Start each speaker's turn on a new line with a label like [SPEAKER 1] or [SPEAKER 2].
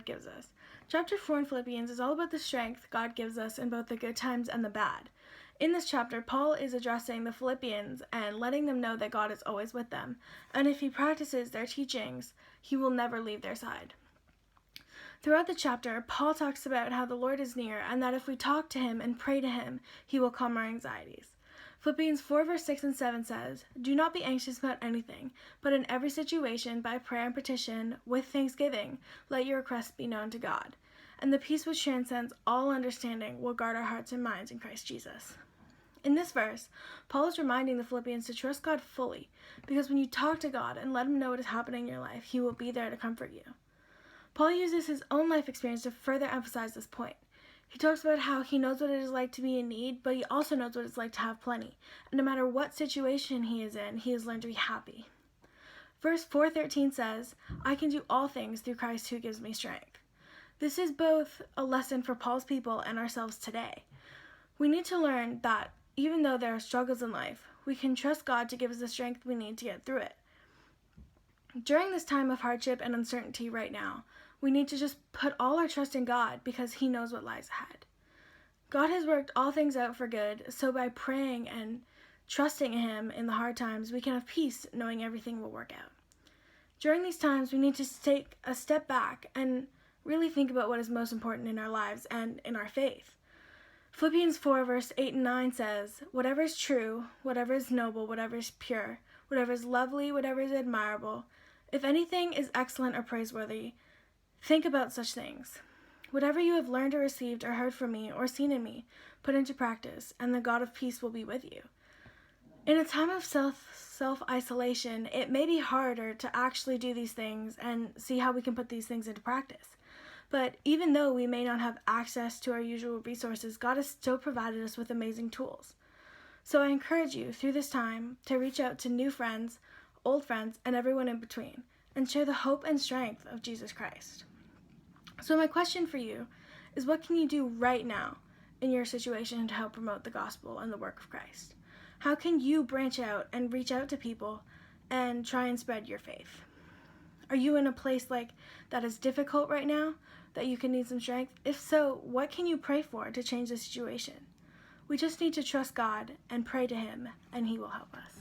[SPEAKER 1] Lord gives us. Chapter 4 in Philippians is all about the strength God gives us in both the good times and the bad. In this chapter, Paul is addressing the Philippians and letting them know that God is always with them, and if he practices their teachings, he will never leave their side. Throughout the chapter, Paul talks about how the Lord is near and that if we talk to him and pray to him, he will calm our anxieties. Philippians 4 verse 6 and 7 says, "Do not be anxious about anything, but in every situation, by prayer and petition, with thanksgiving, let your requests be known to God. And the peace which transcends all understanding will guard our hearts and minds in Christ Jesus." In this verse, Paul is reminding the Philippians to trust God fully, because when you talk to God and let him know what is happening in your life, he will be there to comfort you. Paul uses his own life experience to further emphasize this point. He talks about how he knows what it is like to be in need, but he also knows what it's like to have plenty. And no matter what situation he is in, he has learned to be happy. Verse 4:13 says, "I can do all things through Christ who gives me strength." This is both a lesson for Paul's people and ourselves today. We need to learn that even though there are struggles in life, we can trust God to give us the strength we need to get through it. During this time of hardship and uncertainty right now, we need to just put all our trust in God because he knows what lies ahead. God has worked all things out for good, so by praying and trusting him in the hard times, we can have peace knowing everything will work out. During these times, we need to take a step back and really think about what is most important in our lives and in our faith. Philippians 4 verse 8 and 9 says, "Whatever is true, whatever is noble, whatever is pure, whatever is lovely, whatever is admirable, if anything is excellent or praiseworthy, think about such things. Whatever you have learned or received or heard from me or seen in me, put into practice, and the God of peace will be with you." In a time of self-isolation, it may be harder to actually do these things and see how we can put these things into practice. But even though we may not have access to our usual resources, God has still provided us with amazing tools. So I encourage you through this time to reach out to new friends, old friends, and everyone in between, and share the hope and strength of Jesus Christ. So my question for you is, what can you do right now in your situation to help promote the gospel and the work of Christ? How can you branch out and reach out to people and try and spread your faith? Are you in a place like that is difficult right now, that you can need some strength? If so, what can you pray for to change the situation? We just need to trust God and pray to him, and he will help us.